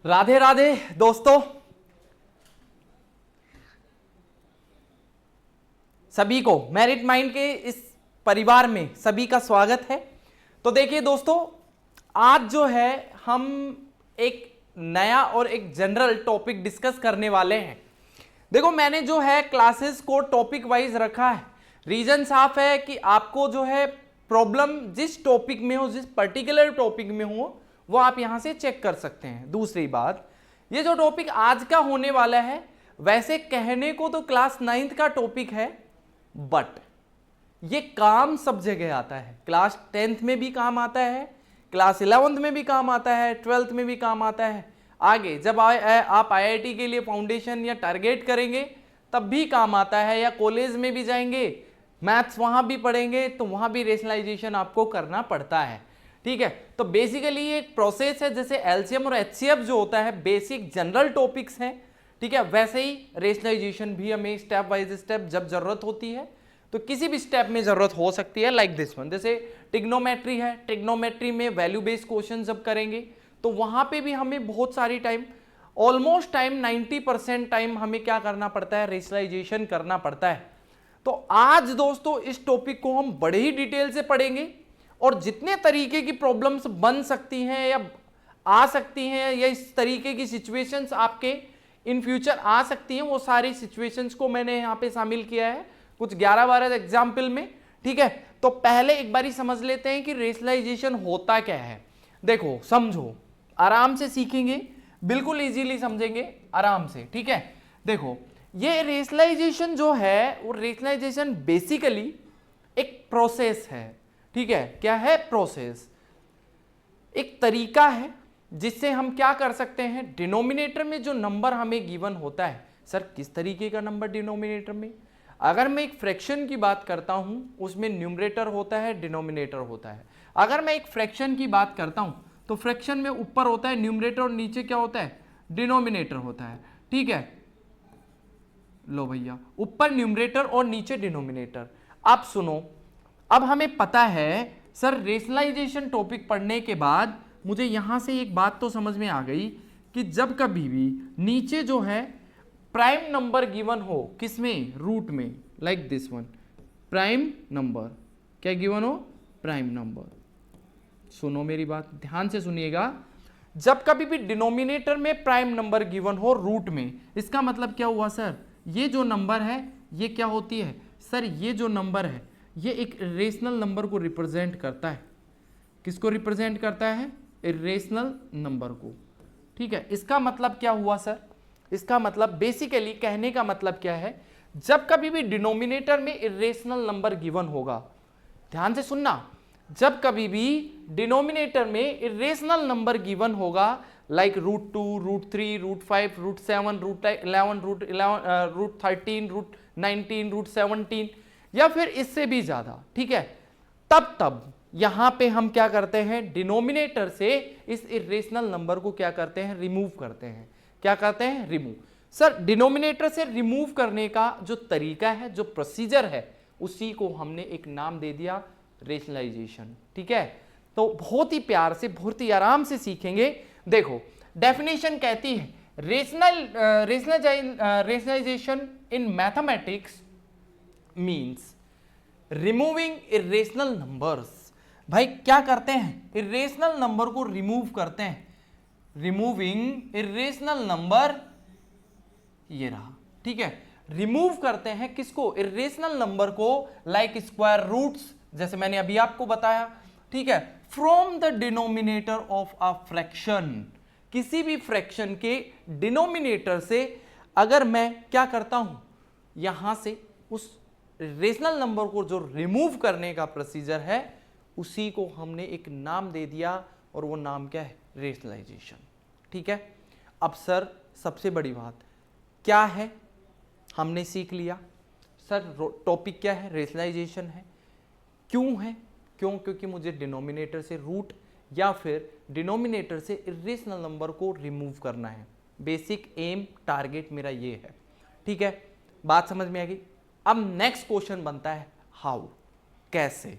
राधे राधे दोस्तों, सभी को मेरिट माइंड के इस परिवार में सभी का स्वागत है। तो देखिए दोस्तों, आज जो है हम एक नया और एक जनरल टॉपिक डिस्कस करने वाले हैं। देखो, मैंने जो है क्लासेस को टॉपिक वाइज रखा है। रीजन साफ है कि आपको जो है प्रॉब्लम जिस टॉपिक में हो, जिस पर्टिकुलर टॉपिक में हो, वो आप यहां से चेक कर सकते हैं। दूसरी बात, ये जो टॉपिक आज का होने वाला है, वैसे कहने को तो क्लास 9th का टॉपिक है, बट ये काम सब जगह आता है। क्लास 10th में भी काम आता है, क्लास 11th में भी काम आता है, 12th में भी काम आता है। आगे जब आप IIT के लिए फाउंडेशन या टारगेट करेंगे तब भी काम आता है, या कॉलेज में भी जाएंगे, मैथ्स वहां भी पढ़ेंगे तो वहां भी रेशनलाइजेशन आपको करना पड़ता है। ठीक है, तो बेसिकली ये एक प्रोसेस है। जैसे एलसीएम और एचसीएफ जो होता है बेसिक जनरल टॉपिक्स हैं, ठीक है, वैसे ही रेशनलाइजेशन भी हमें स्टेप बाय स्टेप जब जरूरत होती है तो किसी भी स्टेप में जरूरत हो सकती है। लाइक दिस वन, जैसे टिग्नोमेट्री है, टिग्नोमेट्री में वैल्यू बेस्ड क्वेश्चन जब करेंगे तो वहां पे भी हमें बहुत सारी टाइम, ऑलमोस्ट टाइम 90% टाइम हमें क्या करना पड़ता है, रेशनलाइजेशन करना पड़ता है। तो आज दोस्तों इस टॉपिक को हम बड़े ही डिटेल से पढ़ेंगे और जितने तरीके की प्रॉब्लम्स बन सकती हैं या आ सकती हैं, या इस तरीके की सिचुएशंस आपके इन फ्यूचर आ सकती हैं, वो सारी सिचुएशंस को मैंने यहाँ पे शामिल किया है कुछ 11-12 एग्जाम्पल में। ठीक है, तो पहले एक बारी समझ लेते हैं कि रेशनलाइजेशन होता क्या है। देखो, समझो, आराम से सीखेंगे, बिल्कुल इजीली समझेंगे आराम से। ठीक है, देखो, ये रेशनलाइजेशन जो है वो रेशनलाइजेशन बेसिकली एक प्रोसेस है। ठीक है, क्या है? प्रोसेस, एक तरीका है जिससे हम क्या कर सकते हैं, डिनोमिनेटर में जो नंबर हमें गिवन होता है, सर किस तरीके का नंबर डिनोमिनेटर में, अगर मैं एक फ्रैक्शन की बात करता हूं उसमें न्यूमरेटर होता है, डिनोमिनेटर होता है। अगर मैं एक फ्रैक्शन की बात करता हूं तो फ्रैक्शन में ऊपर होता है न्यूमरेटर और नीचे क्या होता है, डिनोमिनेटर होता है। ठीक है, लो भैया, ऊपर न्यूमरेटर और नीचे डिनोमिनेटर। अब सुनो, अब हमें पता है सर रेशनलाइजेशन टॉपिक पढ़ने के बाद मुझे यहां से एक बात तो समझ में आ गई कि जब कभी भी नीचे जो है प्राइम नंबर गिवन हो, किसमें, रूट में, like this one, prime number, क्या गिवन हो, प्राइम नंबर। सुनो मेरी बात, ध्यान से सुनिएगा, जब कभी भी डिनोमिनेटर में प्राइम नंबर गिवन हो रूट में, इसका मतलब क्या हुआ सर, ये जो नंबर है ये क्या होती है सर, ये जो नंबर है ये एक इरेशनल नंबर को रिप्रेजेंट करता है। किसको रिप्रेजेंट करता है? इरेशनल नंबर को। ठीक है, इसका मतलब क्या हुआ सर, इसका मतलब बेसिकली कहने का मतलब क्या है, जब कभी भी डिनोमिनेटर में इरेशनल नंबर गिवन होगा, ध्यान से सुनना, जब कभी भी डिनोमिनेटर में इरेशनल नंबर गिवन होगा, लाइक √2, √3, √5, √7, √11, √13, √19, √17 या फिर इससे भी ज्यादा, ठीक है, तब यहां पे हम क्या करते हैं, डिनोमिनेटर से इस इरेशनल नंबर को क्या करते हैं, रिमूव करते हैं। क्या करते हैं? रिमूव। सर डिनोमिनेटर से रिमूव करने का जो तरीका है, जो प्रोसीजर है, उसी को हमने एक नाम दे दिया, रेशनलाइजेशन। ठीक है, तो बहुत ही प्यार से, बहुत ही आराम से सीखेंगे। देखो, डेफिनेशन कहती है rationalisation in mathematics means removing irrational numbers. भाई क्या करते हैं, इरेशनल नंबर को रिमूव करते हैं, रिमूविंग इरेशनल नंबर, ये रहा। ठीक है, रिमूव करते हैं किसको, इरेशनल नंबर को, लाइक स्क्वायर रूट्स, जैसे मैंने अभी आपको बताया। ठीक है, from the denominator of a fraction, किसी भी फ्रैक्शन के डिनोमिनेटर से अगर मैं क्या करता हूं, यहां से उस रेशनल नंबर को जो रिमूव करने का प्रोसीजर है, उसी को हमने एक नाम दे दिया, और वो नाम क्या है, रेशनलाइजेशन। ठीक है, अब सर सबसे बड़ी बात क्या है, हमने सीख लिया सर टॉपिक क्या है, रेशनलाइजेशन है। क्यों है? क्योंकि मुझे डिनोमिनेटर से रूट या फिर डिनोमिनेटर से इरेशनल नंबर को रिमूव करना है। बेसिक एम, टारगेट मेरा ये है। ठीक है, बात समझ में आ गई। अब नेक्स्ट क्वेश्चन बनता है हाउ, कैसे,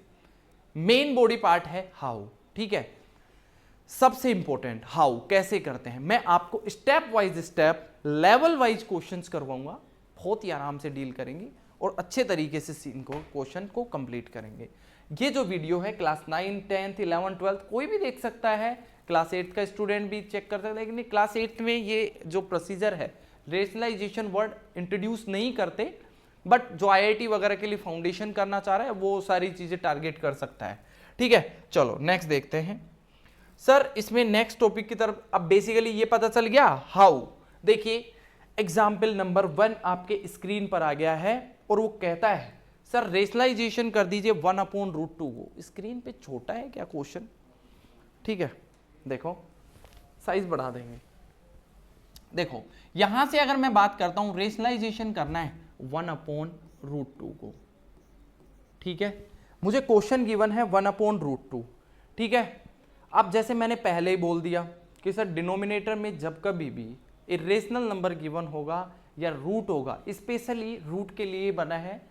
मेन बॉडी पार्ट है हाउ। ठीक है, सबसे इंपॉर्टेंट हाउ, कैसे करते हैं, मैं आपको step wise step level wise questions करवाऊंगा, बहुत ही आराम से डील करेंगे और अच्छे तरीके से इनको क्वेश्चन को कंप्लीट करेंगे। ये जो वीडियो है क्लास 9, 10th, 11th, 12th कोई भी देख सकता है, क्लास 8 का स्टूडेंट भी चेक कर सकता है, लेकिन क्लास 8 में ये जो प्रोसीजर है रेशनलाइजेशन वर्ड इंट्रोड्यूस नहीं करते, बट जो IIT वगैरह के लिए फाउंडेशन करना चाह रहा है वो सारी चीजें टारगेट कर सकता है। ठीक है, चलो नेक्स्ट देखते हैं सर। इसमें नेक्स्ट टॉपिक की तरफ, अब बेसिकली ये पता चल गया हाउ। देखिए एग्जाम्पल नंबर 1 आपके स्क्रीन पर आ गया है और वो कहता है सर रेशनलाइजेशन कर दीजिए 1/√2 को। स्क्रीन पे छोटा है क्या क्वेश्चन? ठीक है, देखो साइज बढ़ा देंगे। देखो यहां से अगर मैं बात करता हूं रेशनलाइजेशन करना है 1/√2 को, ठीक है, मुझे क्वेश्चन गिवन है 1/√2, ठीक है। अब जैसे मैंने पहले ही बोल दिया कि सर डिनोमिनेटर में जब कभी भी इरेशनल नंबर गिवन होगा या रूट होगा, स्पेशली रूट के लिए बना है,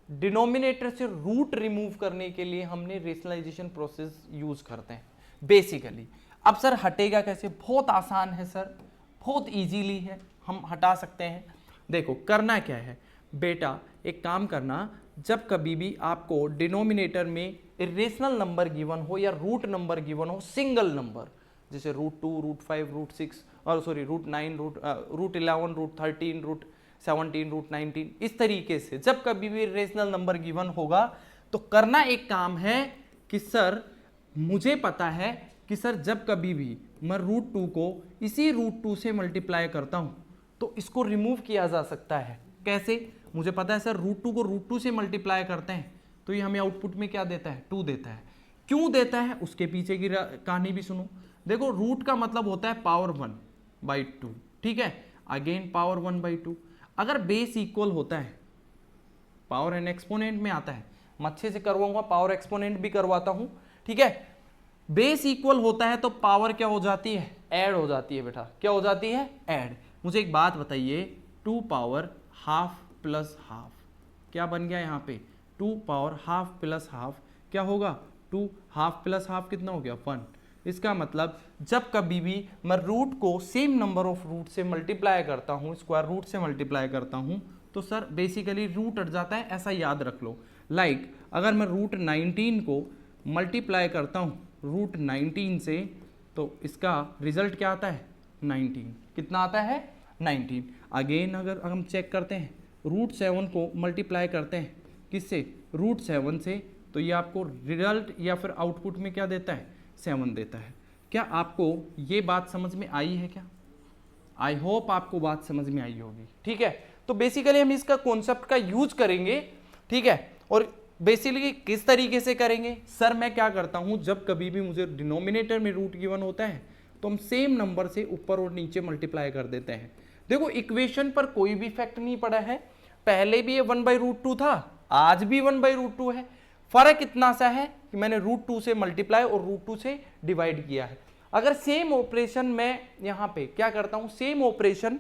डिनोमिनेटर से रूट रिमूव करने के लिए हमने रेशनलाइजेशन प्रोसेस यूज करते हैं बेसिकली। अब सर हटेगा कैसे? बहुत आसान है सर, बहुत इजीली है, हम हटा सकते हैं। देखो करना क्या है बेटा, एक काम करना, जब कभी भी आपको डिनोमिनेटर में इरेशनल नंबर गिवन हो या रूट नंबर गिवन हो, सिंगल नंबर, जैसे √2, √5, √6 और सॉरी √9, √11, √13, √17, √19, इस तरीके से जब कभी भी इरेशनल नंबर गिवन होगा तो करना एक काम है कि सर मुझे पता है कि सर जब कभी भी मैं √2 को इसी √2 से मल्टीप्लाई करता हूं तो इसको रिमूव किया जा सकता है। कैसे? मुझे पता है सर √2 को √2 से मल्टीप्लाई करते हैं तो ये हमें आउटपुट में क्या देता है? 2 देता है। क्यों देता है उसके पीछे की कहानी भी सुनो। देखो रूट का मतलब होता है पावर 1/2, ठीक है, अगेन पावर 1/2। अगर बेस इक्वल होता है, पावर एंड एक्सपोनेंट में आता है, मैं अच्छे से करवाऊंगा, पावर एक्सपोनेंट भी करवाता हूं, ठीक है। बेस इक्वल होता है तो पावर क्या हो जाती है? ऐड हो जाती है बेटा। क्या हो जाती है? ऐड। मुझे एक बात बताइए, 2 पावर हाफ प्लस हाफ क्या बन गया यहाँ पे? 2 पावर हाफ प्लस हाफ क्या होगा? 2 हाफ प्लस हाफ कितना हो गया? 1। इसका मतलब जब कभी भी मैं रूट को सेम नंबर ऑफ रूट से मल्टीप्लाई करता हूँ, स्क्वायर रूट से मल्टीप्लाई करता हूँ, तो सर बेसिकली रूट हट जाता है, ऐसा याद रख लो। लाइक अगर मैं √19 को मल्टीप्लाई करता हूँ √19 से तो इसका रिजल्ट क्या आता है? 19। कितना आता है? 19। अगेन अगर हम चेक करते हैं √7 को मल्टीप्लाई करते हैं किससे? √7 से, तो ये आपको रिजल्ट या फिर आउटपुट में क्या देता है? 7 देता है। क्या आपको ये बात समझ में आई है क्या? आई होप आपको बात समझ में आई होगी, ठीक है। तो बेसिकली हम इसका कॉन्सेप्ट का यूज करेंगे, ठीक है। और बेसिकली किस तरीके से करेंगे सर? मैं क्या करता हूं, जब कभी भी मुझे डिनोमिनेटर में रूट गिवन होता है तो हम सेम नंबर से ऊपर और नीचे मल्टीप्लाई कर देते हैं। देखो इक्वेशन पर कोई भी इफेक्ट नहीं पड़ा है, पहले भी ये 1/√2 था, आज भी 1/√2 है। फर्क इतना सा है कि मैंने √2 से मल्टीप्लाई और √2 से डिवाइड किया है। अगर सेम ऑपरेशन मैं यहाँ पे क्या करता हूँ, सेम ऑपरेशन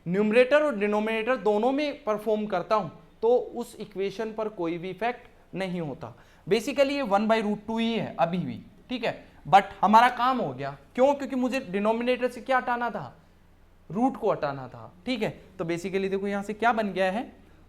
न्यूमरेटर और डिनोमिनेटर दोनों में परफॉर्म करता हूँ तो उस इक्वेशन पर कोई भी इफेक्ट नहीं होता। बेसिकली ये 1/√2 ही है अभी भी, ठीक है, बट हमारा काम हो गया। क्यों? क्योंकि मुझे डिनोमिनेटर से क्या हटाना था? रूट को हटाना था, ठीक है। तो बेसिकली देखो यहां से क्या बन गया है,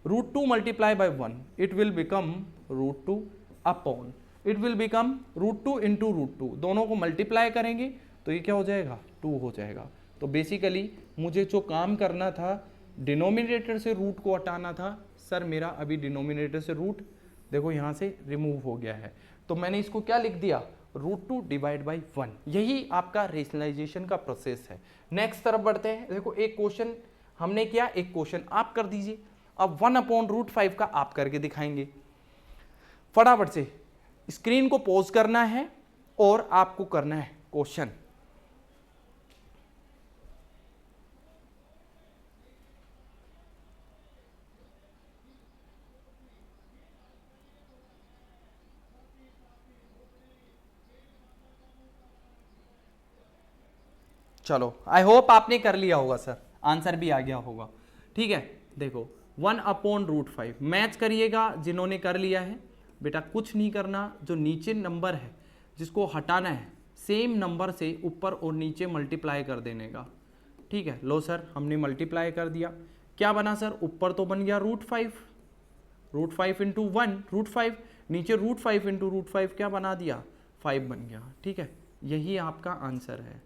√2 multiply by 1, it will become √2 upon, it will become √2 into √2, दोनों को मल्टीप्लाई करेंगे तो ये क्या हो जाएगा? 2 हो जाएगा। तो बेसिकली मुझे जो काम करना था डिनोमिनेटर से रूट को हटाना था, सर मेरा अभी डिनोमिनेटर से रूट देखो यहाँ से रिमूव हो गया है, तो मैंने इसको क्या लिख दिया? √2 डिवाइड बाई 1। यही आपका रेशनलाइजेशन का प्रोसेस है। नेक्स्ट तरफ बढ़ते हैं। देखो एक क्वेश्चन हमने किया, एक क्वेश्चन आप कर दीजिए। अब 1/√5 का आप करके दिखाएंगे। फटाफट से स्क्रीन को पॉज करना है और आपको करना है क्वेश्चन। चलो आई होप आपने कर लिया होगा सर, आंसर भी आ गया होगा, ठीक है। देखो 1/√5 मैच करिएगा जिन्होंने कर लिया है। बेटा कुछ नहीं करना, जो नीचे नंबर है जिसको हटाना है सेम नंबर से ऊपर और नीचे मल्टीप्लाई कर देने का। ठीक है, लो सर हमने मल्टीप्लाई कर दिया, क्या बना सर, ऊपर तो बन गया √5, √5 इंटू 1 √5, नीचे √5 इंटू √5 क्या बना दिया, 5 बन गया। ठीक है, यही आपका आंसर है,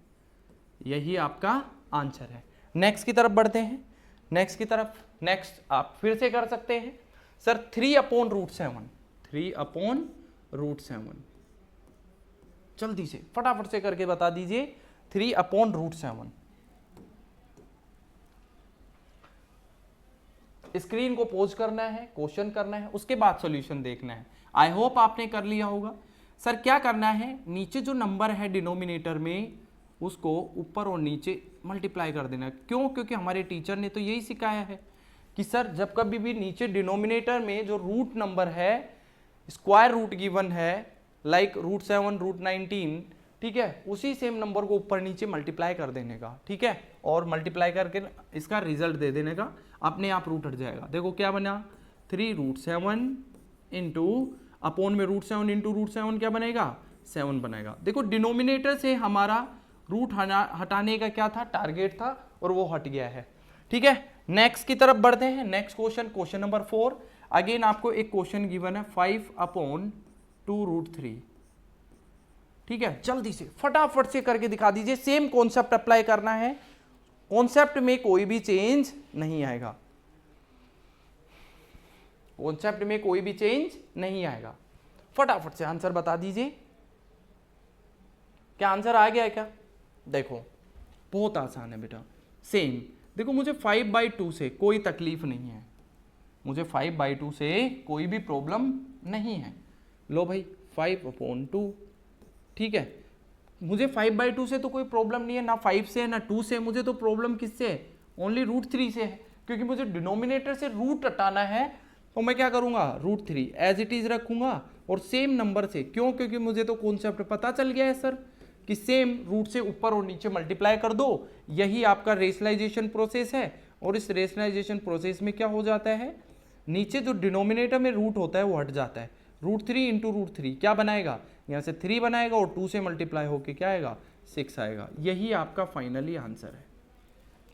यही आपका आंसर है। नेक्स्ट की तरफ बढ़ते हैं, नेक्स्ट की तरफ। नेक्स्ट आप फिर से कर सकते हैं सर 3/√7, 3/√7, जल्दी से फटाफट से करके बता दीजिए 3/√7। स्क्रीन को पोज करना है, क्वेश्चन करना है, उसके बाद सॉल्यूशन देखना है। आई होप आपने कर लिया होगा। सर क्या करना है, नीचे जो नंबर है डिनोमिनेटर में उसको ऊपर और नीचे मल्टीप्लाई कर देना। क्यों, क्योंकि हमारे टीचर ने तो यही सिखाया है कि सर जब कभी भी नीचे डिनोमिनेटर में जो रूट नंबर है, स्क्वायर रूट गिवन है, लाइक √7 √19, ठीक है, उसी सेम नंबर को ऊपर नीचे मल्टीप्लाई कर देने का। ठीक है, और मल्टीप्लाई करके इसका रिजल्ट दे देने का, अपने आप रूट हट जाएगा। देखो क्या बना, 3√7 इंटू अपोन में √7 इंटू √7 क्या बनेगा, 7 बनेगा। देखो डिनोमिनेटर से हमारा रूट हटाने का क्या था, टारगेट था, और वो हट गया है। ठीक है, नेक्स्ट की तरफ बढ़ते हैं। Next question, question number 4। Again आपको एक क्वेश्चन गिवन है 5/2√3। ठीक है, जल्दी से फटाफट से करके दिखा दीजिए। सेम कॉन्सेप्ट अप्लाई करना है, कॉन्सेप्ट में कोई भी चेंज नहीं आएगा, कॉन्सेप्ट में कोई भी चेंज नहीं आएगा। फटाफट से आंसर बता दीजिए। क्या आंसर आ गया है क्या? देखो बहुत आसान है बेटा, सेम। देखो मुझे 5/2 से कोई तकलीफ नहीं है, मुझे 5/2 से कोई भी प्रॉब्लम नहीं है। लो भाई 5/2, ठीक है, मुझे 5/2 से तो कोई प्रॉब्लम नहीं है, ना 5 से ना 2 से। मुझे तो प्रॉब्लम किससे है, ओनली √3 से है, क्योंकि मुझे डिनोमिनेटर से रूट हटाना है। तो मैं क्या करूंगा, √3 एज इट इज रखूंगा और सेम नंबर से। क्यों, क्योंकि मुझे तो कॉन्सेप्ट पता चल गया है सर कि सेम रूट से ऊपर और नीचे मल्टीप्लाई कर दो, यही आपका रेशनलाइजेशन प्रोसेस है। और इस रेशनलाइजेशन प्रोसेस में क्या हो जाता है, नीचे जो डिनोमिनेटर में रूट होता है वो हट जाता है। √3 इंटू √3 क्या बनाएगा, यहाँ से 3 बनाएगा और 2 से मल्टीप्लाई होके क्या आएगा, 6 आएगा। यही आपका फाइनली आंसर है,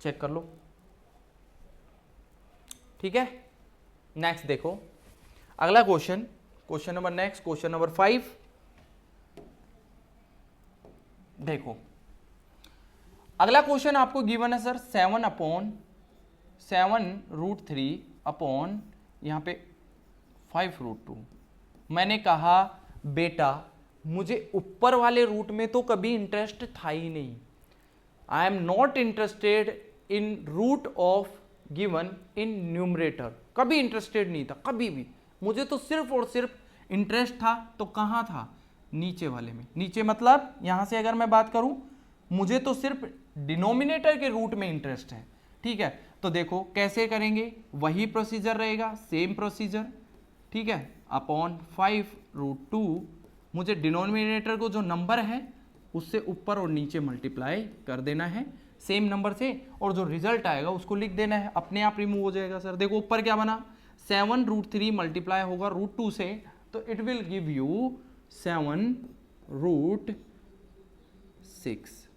चेक कर लो। ठीक है, नेक्स्ट देखो अगला question, question number next, question number 5। देखो अगला क्वेश्चन आपको गिवन है सर 7/7√3 अपॉन यहाँ पे 5√2। मैंने कहा बेटा मुझे ऊपर वाले रूट में तो कभी इंटरेस्ट था ही नहीं। I am not interested in root of given in numerator, कभी इंटरेस्टेड नहीं था, कभी भी। मुझे तो सिर्फ और सिर्फ इंटरेस्ट था तो कहाँ था, नीचे वाले में। नीचे मतलब यहां से अगर मैं बात करूं, मुझे तो सिर्फ डिनोमिनेटर के रूट में इंटरेस्ट है। ठीक है, तो देखो कैसे करेंगे, वही प्रोसीजर रहेगा, सेम प्रोसीजर। ठीक है, अपॉन 5√2, मुझे डिनोमिनेटर को जो नंबर है उससे ऊपर और नीचे मल्टीप्लाई कर देना है सेम नंबर से, और जो रिजल्ट आएगा उसको लिख देना है, अपने आप रिमूव हो जाएगा। सर देखो ऊपर क्या बना, 7√3 मल्टीप्लाई होगा √2 से, तो इट विल गिव यू 7√6।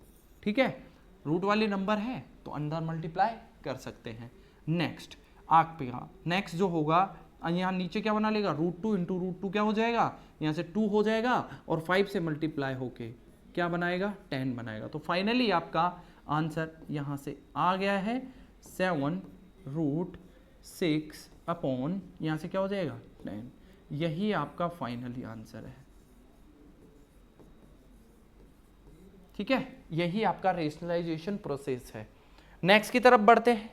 ठीक है, रूट वाले नंबर है तो अंदर मल्टीप्लाई कर सकते हैं। नेक्स्ट आग पे, नेक्स्ट जो होगा यहाँ नीचे क्या बना लेगा, √2 इंटू √2 क्या हो जाएगा, यहाँ से 2 हो जाएगा और 5 से मल्टीप्लाई होके क्या बनाएगा, 10 बनाएगा। तो फाइनली आपका आंसर यहाँ से आ गया है 7√6 अपॉन यहाँ से क्या हो जाएगा, 10। यही आपका फाइनली आंसर है। ठीक है, यही आपका रेशनलाइजेशन प्रोसेस है। नेक्स्ट की तरफ बढ़ते हैं।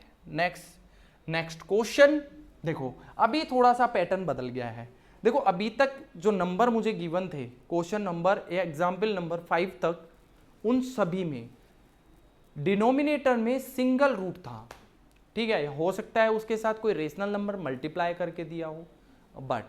Next question. देखो अभी थोड़ा सा पैटर्न बदल गया है। देखो अभी तक जो नंबर मुझे गिवन थे क्वेश्चन नंबर या एग्जाम्पल नंबर 5 तक, उन सभी में डिनोमिनेटर में सिंगल रूट था। ठीक है, हो सकता है उसके साथ कोई रेशनल नंबर मल्टीप्लाई करके दिया हो, बट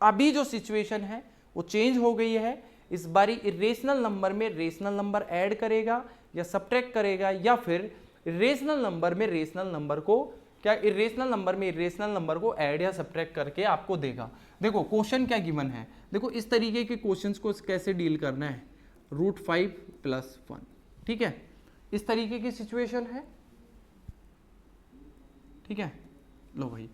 अभी जो सिचुएशन है वो चेंज हो गई है। इस बारी इरेशनल नंबर में रेशनल नंबर ऐड करेगा या सब्ट्रैक्ट करेगा, या फिर इरेशनल नंबर में रेशनल नंबर को क्या, इरेशनल नंबर में इरेशनल नंबर को ऐड या सब्ट्रैक्ट करके आपको देगा। देखो क्वेश्चन क्या गिवन है, देखो इस तरीके के क्वेश्चंस को कैसे डील करना है। √5 + 1। ठीक है, इस तरीके की सिचुएशन है। ठीक है, लो भाई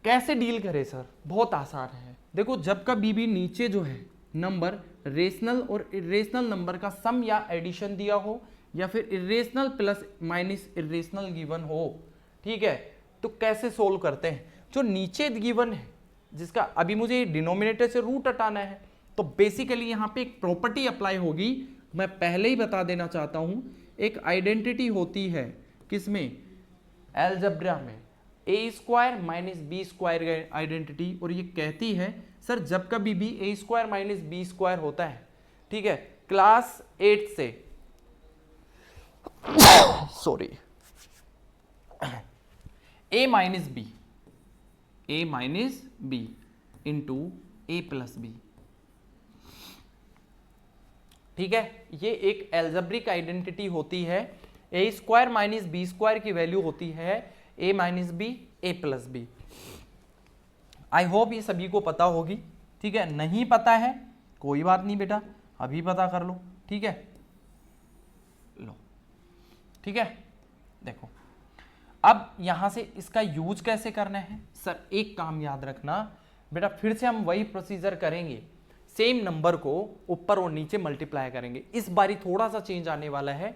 कैसे डील करें सर, बहुत आसान है। देखो जब कभी भी नीचे जो है नंबर रेशनल और इरेशनल नंबर का सम या एडिशन दिया हो, या फिर irrational plus minus irrational given हो, ठीक है, तो कैसे सोल्व करते हैं। जो नीचे गिवन है जिसका अभी मुझे डिनोमिनेटर से रूट हटाना है, तो बेसिकली यहाँ पे एक प्रॉपर्टी अप्लाई होगी। मैं पहले ही बता देना चाहता हूं, एक आइडेंटिटी होती है किसमें, अलजेब्रा में, a² - b² आइडेंटिटी, और ये कहती है सर जब कभी भी a² - b² होता है, ठीक है, क्लास 8 से sorry a minus b into a plus b। ठीक है, ये एक एल्जेब्रिक आइडेंटिटी होती है। a² - b² की वैल्यू होती है a minus B a plus B. I hope ये सभी को पता होगी। ठीक है, नहीं पता है कोई बात नहीं बेटा, अभी पता कर लो। ठीक है, लो, ठीक है, देखो अब यहां से इसका यूज कैसे करना है। सर एक काम याद रखना बेटा, फिर से हम वही प्रोसीजर करेंगे, सेम नंबर को ऊपर और नीचे मल्टीप्लाई करेंगे। इस बारी थोड़ा सा चेंज आने वाला है।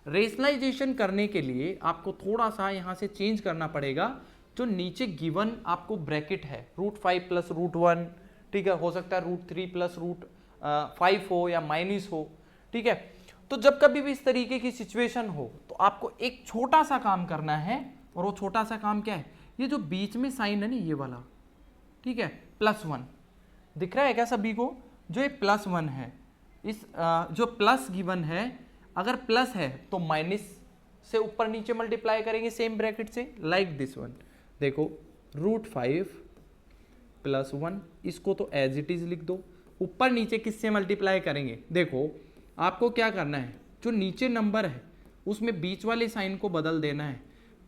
रेशनलाइजेशन करने के लिए आपको थोड़ा सा यहां से चेंज करना पड़ेगा। जो नीचे गिवन आपको ब्रैकेट है √5 + √1, ठीक है, हो सकता है √3 + √5 हो या माइनस हो। ठीक है, तो जब कभी भी इस तरीके की सिचुएशन हो तो आपको एक छोटा सा काम करना है, और वो छोटा सा काम क्या है, ये जो बीच में साइन है ना ये वाला, ठीक है, +1 दिख रहा है क्या सभी को, जो ये +1 है, इस जो प्लस गिवन है, अगर प्लस है तो माइनस से ऊपर नीचे मल्टीप्लाई करेंगे सेम ब्रैकेट से, लाइक दिस वन। देखो √5 + 1, इसको तो एज इट इज लिख दो। ऊपर नीचे किससे मल्टीप्लाई करेंगे, देखो आपको क्या करना है, जो नीचे नंबर है उसमें बीच वाले साइन को बदल देना है।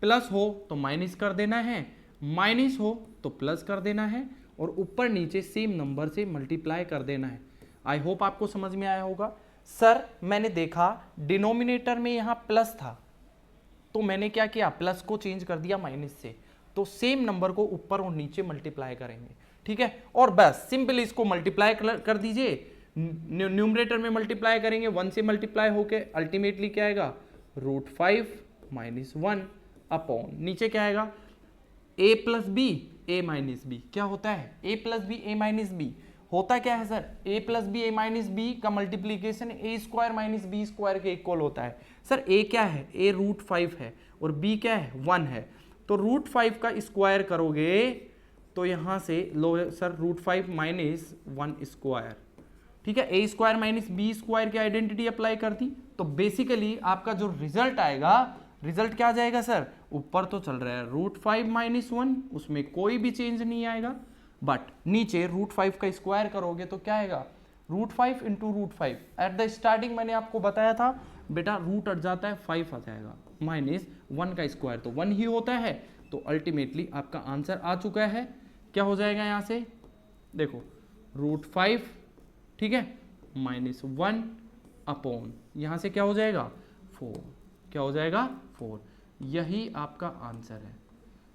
प्लस हो तो माइनस कर देना है, माइनस हो तो प्लस कर देना है, और ऊपर नीचे सेम नंबर से मल्टीप्लाई कर देना है। आई होप आपको समझ में आया होगा। सर मैंने देखा डिनोमिनेटर में यहाँ प्लस था, तो मैंने क्या किया, प्लस को चेंज कर दिया माइनस से। तो सेम नंबर को ऊपर और नीचे मल्टीप्लाई करेंगे। ठीक है, और बस सिंपल इसको मल्टीप्लाई कर दीजिए। न्यूमरेटर में मल्टीप्लाई करेंगे, 1 से मल्टीप्लाई होके अल्टीमेटली क्या आएगा, √5 - 1 अपॉन नीचे क्या आएगा, a + b a - b। क्या होता है a + b a - b, होता क्या है sir, a + b a - b का मल्टीप्लीकेशन a² - b² के इक्वल होता है। सर a क्या है, a √5 है और b क्या है 1 है, तो √5 का स्क्वायर करोगे तो यहां से लो सर √5 - 1²। ठीक है, a² - b² की आइडेंटिटी अप्लाई कर दी, तो बेसिकली आपका जो रिजल्ट आएगा, रिजल्ट क्या आ जाएगा सर, ऊपर तो चल रहा है √5 - 1, उसमें कोई भी चेंज नहीं आएगा, बट नीचे √5 का स्क्वायर करोगे तो क्या आएगा, √5 × √5। एट द स्टार्टिंग मैंने आपको बताया था बेटा, रूट हट जाता है 5 आ जाएगा, -1 का स्क्वायर तो 1 ही होता है। तो अल्टीमेटली आपका आंसर आ चुका है। क्या हो जाएगा यहाँ से, देखो √5, ठीक है, -1 अपॉन यहाँ से क्या हो जाएगा 4, क्या हो जाएगा 4। यही आपका आंसर है,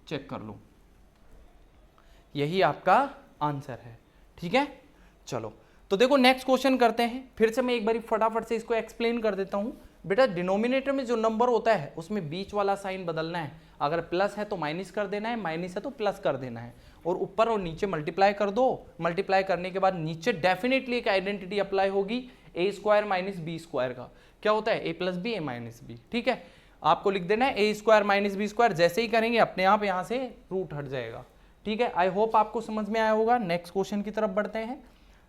चेक कर लो, यही आपका आंसर है। ठीक है, चलो तो देखो नेक्स्ट क्वेश्चन करते हैं। फिर से मैं एक बार फटाफट से इसको एक्सप्लेन कर देता हूं। बेटा डिनोमिनेटर में जो नंबर होता है उसमें बीच वाला साइन बदलना है, अगर प्लस है तो माइनस कर देना है, माइनस है तो प्लस कर देना है, और ऊपर और नीचे मल्टीप्लाई कर दो। मल्टीप्लाई करने के बाद नीचे डेफिनेटली एक आइडेंटिटी अप्लाई होगी a² - b² का, क्या होता है a + b a - b। ठीक है, आपको लिख देना है a² - b², जैसे ही करेंगे अपने आप यहाँ से रूट हट जाएगा। ठीक है, आई होप आपको समझ में आया होगा। नेक्स्ट क्वेश्चन की तरफ बढ़ते हैं।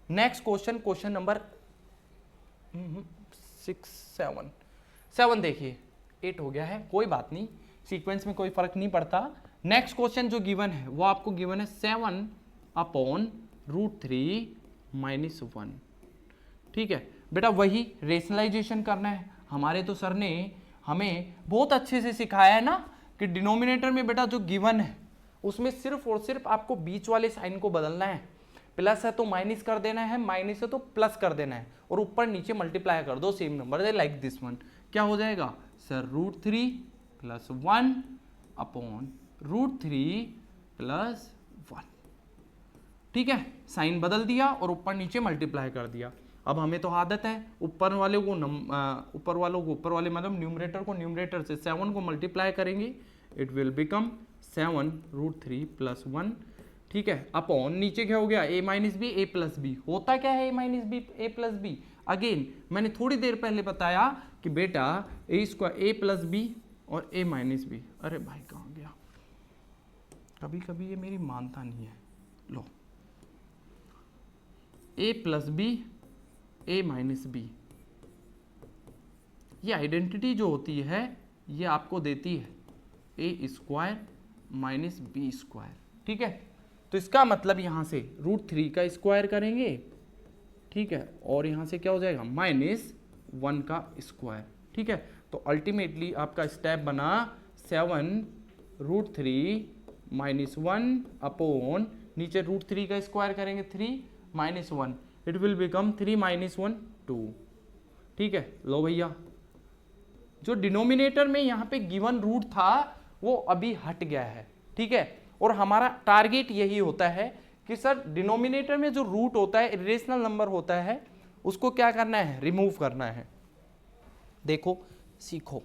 नेक्स्ट क्वेश्चन, क्वेश्चन नंबर 7 देखिए, 8 हो गया है, कोई बात नहीं, सीक्वेंस में कोई फर्क नहीं पड़ता। नेक्स्ट क्वेश्चन जो गिवन है वो आपको गिवन है 7 अपॉन √3 - 1। ठीक है बेटा, वही रेशनलाइजेशन करना है। हमारे तो सर ने हमें बहुत अच्छे से सिखाया है ना कि डिनोमिनेटर में बेटा जो गिवन है उसमें सिर्फ और सिर्फ आपको बीच वाले साइन को बदलना है। प्लस है तो माइनस कर देना है, माइनस है तो प्लस कर देना है, और ऊपर नीचे मल्टीप्लाई कर दो same number like this one. क्या हो जाएगा सर, √3 + 1 अपॉन √3 + 1। ठीक है, साइन बदल दिया और ऊपर नीचे मल्टीप्लाई कर दिया। अब हमें तो आदत है ऊपर वाले मतलब न्यूमरेटर को न्यूमरेटर से 7 को मल्टीप्लाई करेंगे, इट विल बिकम 7 √3 + 1। ठीक है, अपॉन नीचे क्या हो गया a - b a + b। होता क्या है a - b a + b? Again मैंने थोड़ी देर पहले बताया कि बेटा a² a + b और a - b। अरे भाई कहाँ गया, कभी कभी ये मेरी मानता नहीं है। लो, a + b a - b, ये आइडेंटिटी जो होती है ये आपको देती है a² - b²। ठीक है, तो इसका मतलब यहां से √3 का स्क्वायर करेंगे, ठीक है, और यहां से क्या हो जाएगा -1 का स्क्वायर। ठीक है, तो अल्टीमेटली आपका स्टेप बना 7 √3 - 1 अपॉन नीचे √3 का स्क्वायर करेंगे 3 - 1, इट विल बिकम 3 - 1 2। ठीक है, लो भैया, जो डिनोमिनेटर में यहाँ पे गिवन रूट था वो अभी हट गया है। ठीक है, और हमारा टारगेट यही होता है कि सर डिनोमिनेटर में जो रूट होता है, इरेशनल नंबर होता है, उसको क्या करना है, रिमूव करना है। देखो सीखो।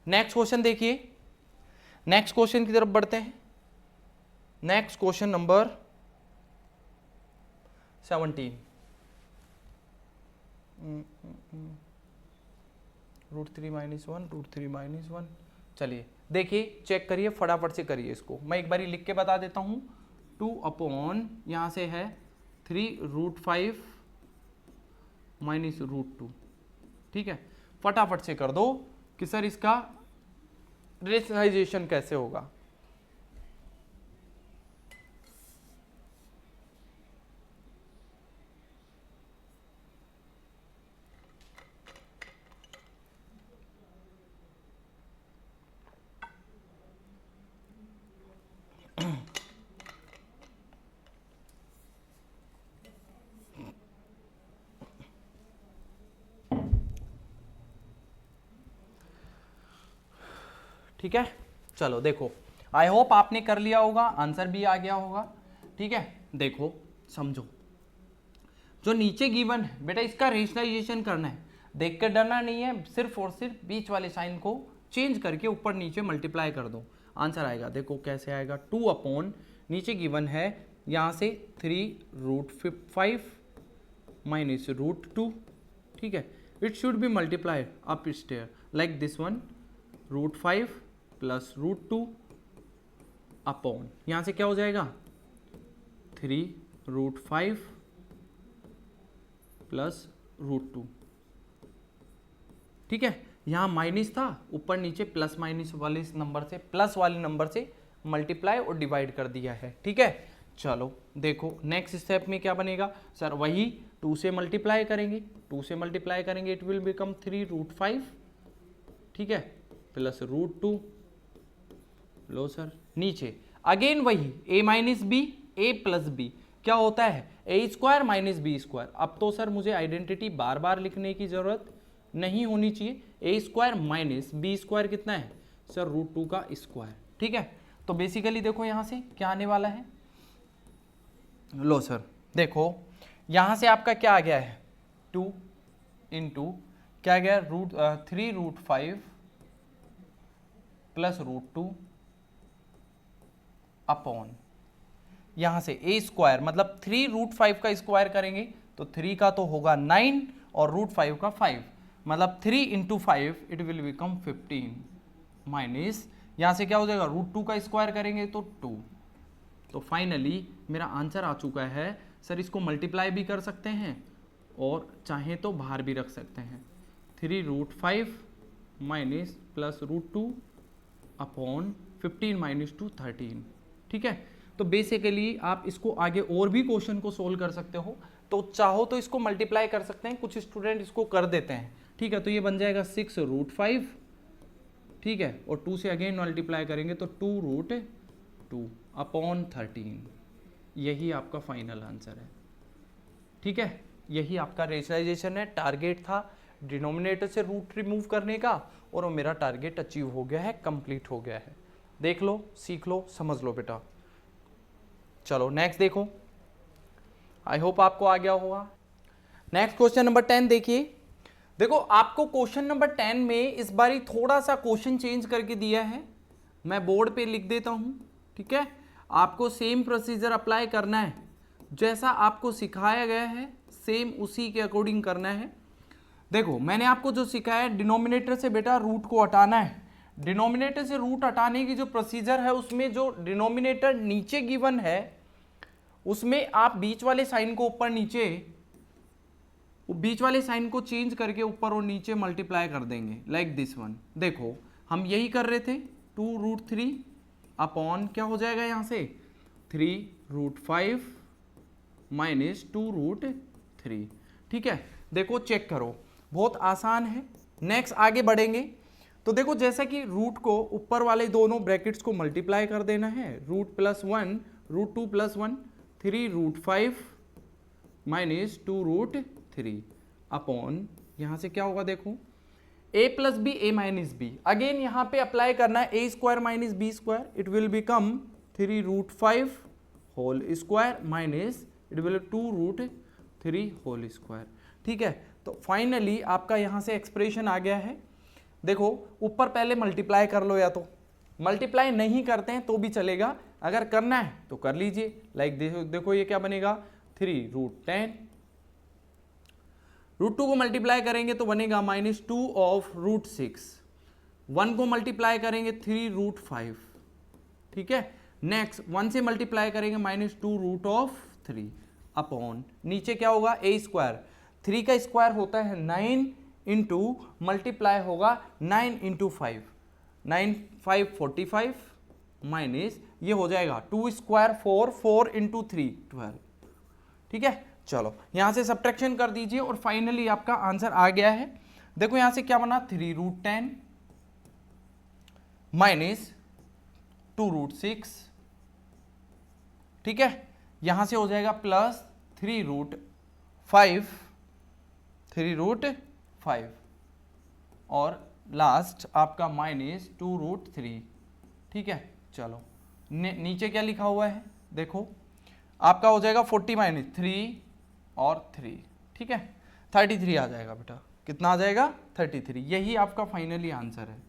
नेक्स्ट क्वेश्चन देखिए, नेक्स्ट क्वेश्चन की तरफ बढ़ते हैं। Next question number 17। √3 - 1 √3 - 1। चलिए देखिए, चेक करिए, फटाफट से करिए इसको। मैं एक बारी लिख के बता देता हूँ। 2 अपॉन यहाँ से है 3 √5 - √2। ठीक है, फटाफट से कर दो कि सर इसका रेशनलाइजेशन कैसे होगा। ठीक है, चलो देखो, आई होप आपने कर लिया होगा, आंसर भी आ गया होगा। ठीक है, देखो समझो, जो नीचे गिवन है बेटा इसका रेशनलाइजेशन करना है, देख कर डरना नहीं है, सिर्फ और सिर्फ बीच वाले साइन को चेंज करके ऊपर नीचे मल्टीप्लाई कर दो, आंसर आएगा। देखो कैसे आएगा, 2 अपॉन नीचे गिवन है यहाँ से 3 √5 - √2। ठीक है, it should be multiplied up stair like this one, √5 + √2 upon यहाँ से क्या हो जाएगा 3 √5 + √2। ठीक है, यहाँ माइनस था, ऊपर नीचे प्लस माइनस वाले नंबर से, प्लस वाले नंबर से मल्टीप्लाई और डिवाइड कर दिया है। ठीक है, चलो देखो नेक्स्ट स्टेप में क्या बनेगा सर, वही 2 से मल्टीप्लाई करेंगे, 2 से मल्टीप्लाई करेंगे, इट विल बिकम 3 √5। ठीक है, + √2। लो सर, नीचे अगेन वही a - b a + b क्या होता है a² - b²। अब तो सर मुझे आइडेंटिटी बार बार लिखने की जरूरत नहीं होनी चाहिए। a² - b² कितना है सर, √2 का स्क्वायर। ठीक है, तो बेसिकली देखो यहां से क्या आने वाला है, लो सर देखो यहां से आपका क्या आ गया है 2 × क्या आ गया 3 √5 + √2 अपॉन यहां से a² मतलब 3 √5 का स्क्वायर करेंगे तो 3 का तो होगा 9 और √5 का 5, मतलब 3 × 5 इट विल बिकम 15 माइनस यहां से क्या हो जाएगा √2 का स्क्वायर करेंगे तो 2। तो फाइनली मेरा आंसर आ चुका है सर। इसको मल्टीप्लाई भी कर सकते हैं और चाहें तो बाहर भी रख सकते हैं, 3 √5 माइनस प्लस √2 अपॉन 15 - 2 13। ठीक है, तो बेसिकली आप इसको आगे और भी क्वेश्चन को सोल्व कर सकते हो, तो चाहो तो इसको मल्टीप्लाई कर सकते हैं, कुछ स्टूडेंट इसको कर देते हैं। ठीक है, तो ये बन जाएगा 6 √5। ठीक है, और 2 से अगेन मल्टीप्लाई करेंगे तो 2 √2 अपॉन 13। यही आपका फाइनल आंसर है। ठीक है, यही आपका रेशनलाइजेशन है। टारगेट था डिनोमिनेटर से रूट रिमूव करने का और वो मेरा टारगेट अचीव हो गया है, कंप्लीट हो गया है। देख लो, सीख लो, समझ लो बेटा। चलो नेक्स्ट देखो, आई होप आपको आ गया होगा। नेक्स्ट क्वेश्चन नंबर 10 देखिए। देखो आपको क्वेश्चन नंबर 10 में इस बारी थोड़ा सा क्वेश्चन चेंज करके दिया है, मैं बोर्ड पे लिख देता हूं। ठीक है, आपको सेम प्रोसीजर अप्लाई करना है, जैसा आपको सिखाया गया है सेम उसी के अकॉर्डिंग करना है। देखो मैंने आपको जो सिखाया है, डिनोमिनेटर से बेटा रूट को हटाना है। डिनोमिनेटर से रूट हटाने की जो प्रोसीजर है, उसमें जो डिनोमिनेटर नीचे गिवन है उसमें आप बीच वाले साइन को ऊपर नीचे, बीच वाले साइन को चेंज करके ऊपर और नीचे मल्टीप्लाई कर देंगे, लाइक दिस वन। देखो हम यही कर रहे थे, 2√3 अपॉन क्या हो जाएगा यहाँ से 3√5 माइनस 2√3। ठीक है, देखो चेक करो, बहुत आसान है। नेक्स्ट आगे बढ़ेंगे तो देखो जैसा कि रूट को ऊपर वाले दोनों ब्रैकेट्स को मल्टीप्लाई कर देना है, √+1 √2+1 3√5 माइनस 2√3 अपॉन यहाँ से क्या होगा, देखो a plus B a minus B. Again यहाँ पे अप्लाई करना है a² minus b², it will become 3√5 whole square minus it will 2√3 whole square. ठीक है, तो फाइनली आपका यहाँ से एक्सप्रेशन आ गया है। देखो ऊपर पहले मल्टीप्लाई कर लो, या तो मल्टीप्लाई नहीं करते हैं तो भी चलेगा, अगर करना है तो कर लीजिए। लाइक देखो ये क्या बनेगा 3√10, √2 को मल्टीप्लाई करेंगे तो बनेगा -2 ऑफ √6, 1 को मल्टीप्लाई करेंगे 3√5। ठीक है, नेक्स्ट 1 से मल्टीप्लाई करेंगे -2√3 अपॉन नीचे क्या होगा a², 3 का स्क्वायर होता है 9 इंटू मल्टीप्लाई होगा 9 इंटू 5, 9 5 45 माइनस ये हो जाएगा 2² 4, 4 इंटू 3 12। ठीक है, चलो यहां से सब्ट्रैक्शन कर दीजिए और फाइनली आपका आंसर आ गया है। देखो यहां से क्या बना 3√10 माइनस 2√6। ठीक है, यहां से हो जाएगा प्लस 3√5 और लास्ट आपका -2√3। ठीक है, चलो नीचे क्या लिखा हुआ है, देखो आपका हो जाएगा 40 माइनस 3 और 3। ठीक है, 33 आ जाएगा बेटा। कितना आ जाएगा 33। यही आपका फाइनली आंसर है।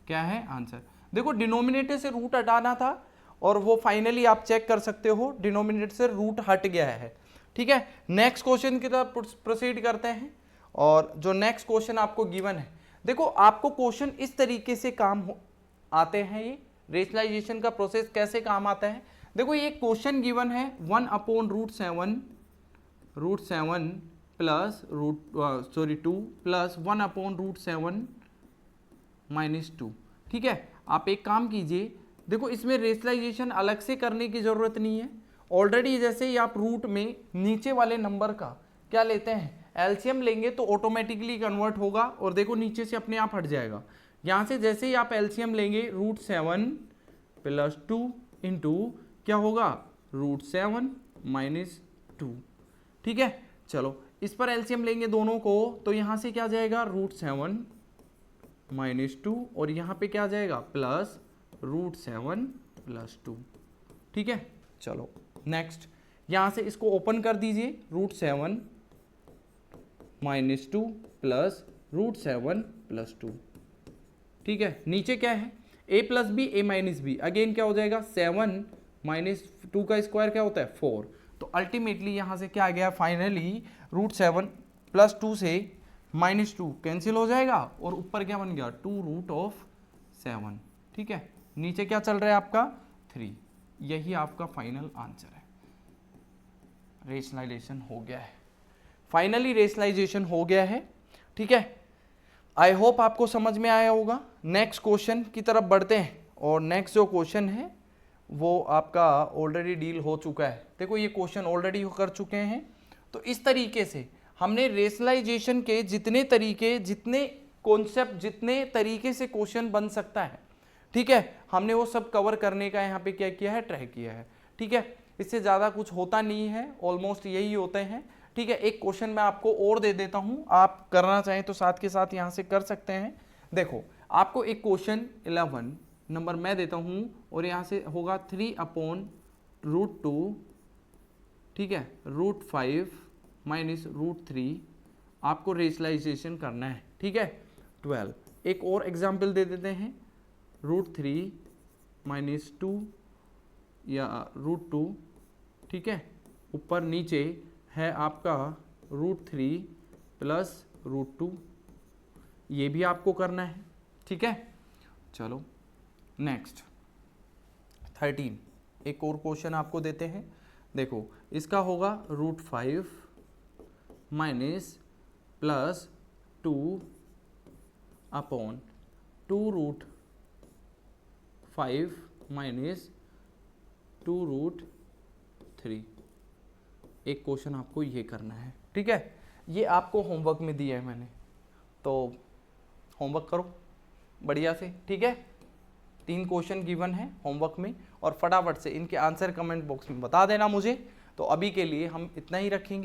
क्या है आंसर, देखो डिनोमिनेटर से रूट हटाना था और वो फाइनली आप चेक कर सकते हो डिनोमिनेटर से रूट हट गया है। ठीक है, नेक्स्ट क्वेश्चन की तरफ प्रोसीड करते हैं। और जो नेक्स्ट क्वेश्चन आपको गिवन है, देखो आपको क्वेश्चन इस तरीके से काम आते हैं। ये रेशनलाइजेशन का प्रोसेस कैसे काम आता है, देखो ये क्वेश्चन गिवन है 1/√7 प्लस 2 प्लस 1/√7 -2। ठीक है, आप एक काम कीजिए, देखो इसमें रेशनलाइजेशन अलग से करने की जरूरत नहीं है। ऑलरेडी जैसे ही आप रूट में नीचे वाले नंबर का क्या लेते हैं एलसीएम लेंगे तो ऑटोमेटिकली कन्वर्ट होगा और देखो नीचे से अपने आप हट जाएगा। यहाँ से जैसे ही आप एलसीएम लेंगे √7 प्लस 2 इंटू क्या होगा √7 माइनस 2। ठीक है, चलो इस पर एलसीएम लेंगे दोनों को तो यहाँ से क्या जाएगा √7 माइनस 2 और यहाँ पे क्या आ जाएगा प्लस √7 प्लस 2। ठीक है, चलो नेक्स्ट यहाँ से इसको ओपन कर दीजिए, √7 माइनस 2 प्लस √7 प्लस 2। ठीक है, नीचे क्या है a plus B a minus B, again क्या हो जाएगा 7 माइनस 2 का स्क्वायर क्या होता है 4। तो अल्टीमेटली यहाँ से क्या आ गया फाइनली √7 प्लस 2 से -2 कैंसिल हो जाएगा और ऊपर क्या बन गया 2√7। ठीक है, नीचे क्या चल रहा है आपका 3। यही आपका फाइनल आंसर है। रेशनलाइजेशन हो गया है, फाइनली रेशनलाइजेशन हो गया है। ठीक है, आई होप आपको समझ में आया होगा। नेक्स्ट क्वेश्चन की तरफ बढ़ते हैं और नेक्स्ट जो क्वेश्चन है वो आपका ऑलरेडी डील हो चुका है। देखो ये क्वेश्चन ऑलरेडी कर चुके हैं। तो इस तरीके से हमने रेशनलाइजेशन के जितने तरीके, जितने कॉन्सेप्ट, जितने तरीके से क्वेश्चन बन सकता है, ठीक है, हमने वो सब कवर करने का यहाँ पे क्या किया है, ट्राई किया है। ठीक है, इससे ज़्यादा कुछ होता नहीं है, ऑलमोस्ट यही होते हैं। ठीक है, एक क्वेश्चन मैं आपको और दे देता हूं, आप करना चाहें तो साथ के साथ यहां से कर सकते हैं। देखो आपको एक क्वेश्चन 11 नंबर मैं देता हूं और यहां से होगा 3/√2, ठीक है, √5 माइनस √3, आपको रेशनलाइजेशन करना है। ठीक है, 12। एक और एग्जाम्पल दे देते हैं, √3 माइनस 2 या √2, ठीक है, ऊपर नीचे है आपका √3 प्लस √2, ये भी आपको करना है। ठीक है, चलो नेक्स्ट 13, एक और क्वेश्चन आपको देते हैं। देखो इसका होगा √5 माइनस प्लस 2/2√5 माइनस 2√3। एक क्वेश्चन आपको ये करना है। ठीक है, ये आपको होमवर्क में दिया है मैंने, तो होमवर्क करो बढ़िया से। ठीक है, 3 क्वेश्चन गिवन है होमवर्क में और फटाफट से इनके आंसर कमेंट बॉक्स में बता देना मुझे। तो अभी के लिए हम इतना ही रखेंगे।